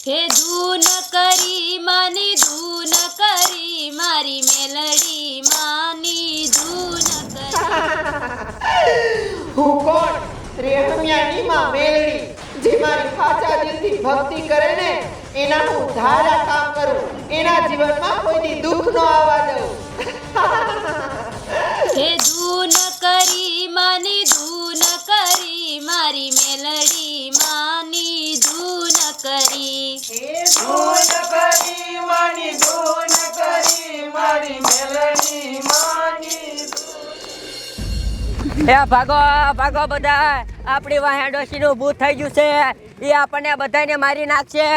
હે ધૂન કરી માની ધૂન કરી મારી મેલડી માની ધૂન કરી હું કોણ? રેણમિયાની માં મેલડી, જે મારી સાચા દિલથી ભક્તિ કરે ને એના હું ધારા કામ કરું, એના જીવનમાં કોઈની દુઃખ ન આવવા દઉં. હે ધૂન કરી માની ધૂન કરી મારી મેલડી માની ધૂન કરી ધૂન કરી માની ધૂન કરી મારી મેલડી માની. એ ભાગો ભાગો બધા, આપણી વાહે ડોશીનું ભૂત થઈ ગયું છે. એ આપણને બધાને મારી નાખશે.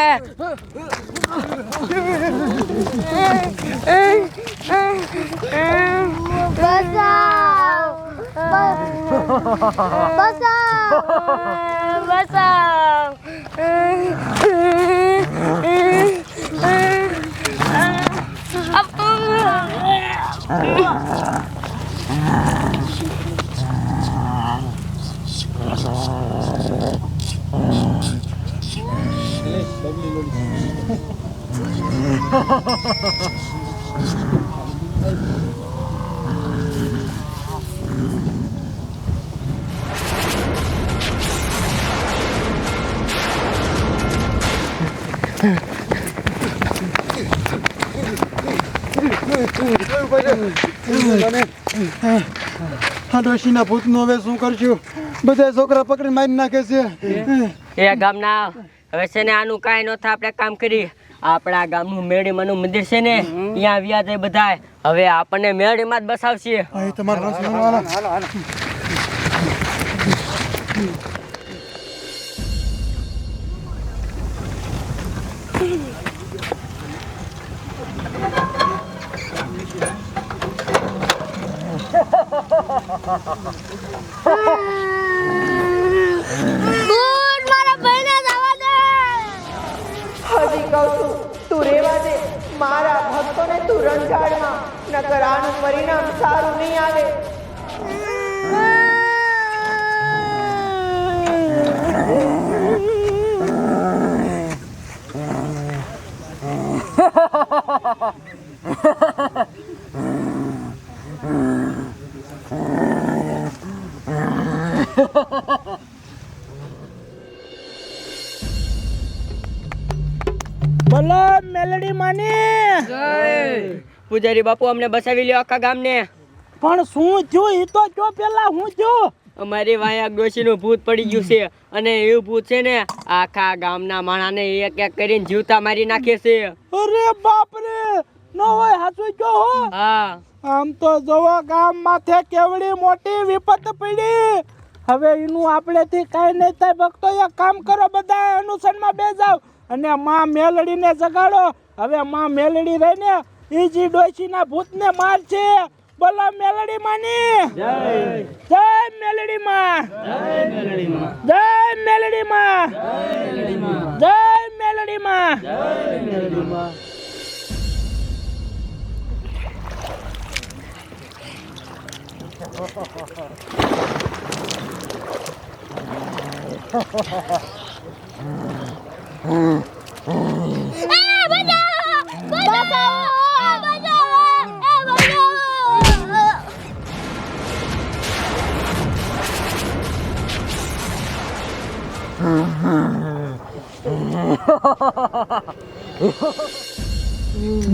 ડોશીના ભૂતનું હવે શું કરશું? બધા છોકરા પકડી મારી નાખે છે. એ ગામના હવે છે ને આનું કાંઈ ન થાય, આપણે કામ કરી આપણા ગામનું મેળીમાંનું મંદિર છે ને ત્યાં આવ્યા જાય બધા. હવે આપણને મેળીમાં જ બસાવશે. હજી કહું છું, તું રેવા દે. મારા ભક્તોને તું રંજાડમાં, નકર આનું પરિણામ સારું નહીં આવે. બોલો મેલડી માની. પૂજારી બાપુ અમને બસાવી લ્યો આખા ગામને. પણ શું થયું એ તો જો પેલા હું થયું? અમારી વાયા ડોશીનું ભૂત પડી ગયું છે, અને એવું ભૂત છે ને આખા ગામના માણાને એક એક કરીને જીવતા મારી નાખે છે. અરે બાપ રે, નો હોય હાચું કયો હો? હા, આમ તો જોવો ગામ માથે કેવડી મોટી વિપત પડી. હવે એનું આપણેથી કાંઈ નહીં થાય. ભક્તો એક કામ કરો, બધા અનુસરમાં બે જાવ અને માં મેલડીને જગાડો. હવે માં મેલડી રહીને ઈજી ડોશીના ભૂતને મારશે. બોલો મેલડી માની જય. જય મેલડી માં. જય મેલડી માં. જય મેલડી માં. જય મેલડી માં. જય મેલડી માં. જય મેલડી માં.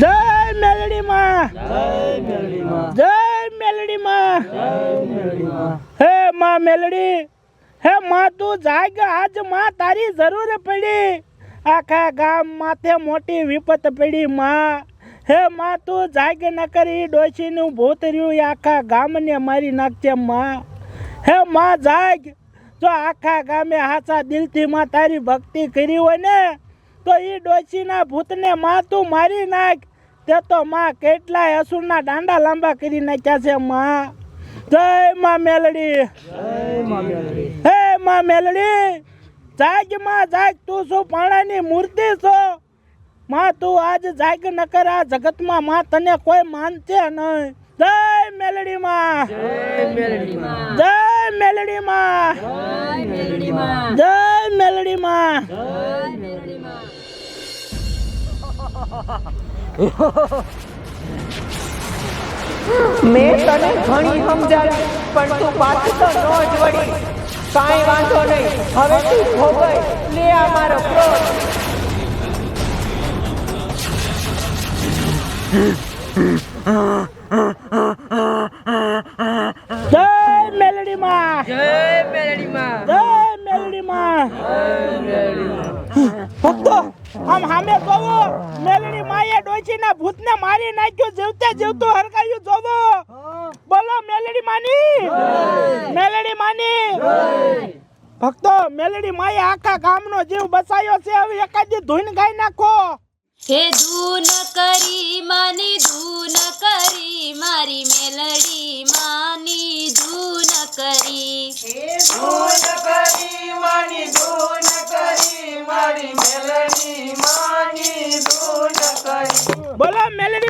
જય મેલડી માં. જય મેલડી માં. જય મેલડી માં. હે માં મેલડી, હે માં તું જાગ. આજ માં તારી જરૂર પડી. આખા ગામ માથે મોટી વિપત પડી માં. હે માં તું જાગ, ન કરી ડોશીનું ભૂત રહ્યું એ આખા ગામને મારી નાખશે માં. હે માં જાગ. જો આખા ગામે હાચા દિલથી માં તારી ભક્તિ કરી હોય ને તો એ ડોશીના ભૂતને માં તું મારી નાખ. તે તો માં કેટલાય અસુરના દાંડા લાંબા કરી નાખ્યા છે માં. જય માં મેલડી. જય માં મેલડી. હે માં મેલડી, જાગ માં જાગ. તું શું પાણાની મૂર્તિ છો માં? તું આજ જાગ, નકર આ જગતમાં માં તને કોઈ માનશે નહીં. જય મેલડી માં. જય મેલડી માં. જય મેલડી માં. જય મેલડી માં. જય મેલડી માં. જય મેલડી માં. મેં તને ઘણી સમજાવી પણ તું પાછી તો ન જ વળી. કાંઈ વાંધો નહીં, હવે તું ભોગવ. લે આ મારો ક્રોધ. જય મેલડી માં, જય મેલડી માં, જય મેલડી માં. ભક્તો આમ સામે જોવો, મેલડી માએ ડોશીના ભૂતને મારી નાખ્યું, જીવતે જીવતું હરકાયું. જોવો, બોલો મેલડી માની, મેલડી માની. ભક્તો મેલડી માએ આખા ગામનો જીવ બચાયો છે. હવે એકાદી ધૂન ગાઈ નાખો. હે ધૂન કરી માની ધૂન કરી, મારી મેલડી માની ધૂન કરી. ધૂન કરી માની ધૂન કરી, મારી મેલડી માની ધૂન કરી. બોલો મેલડી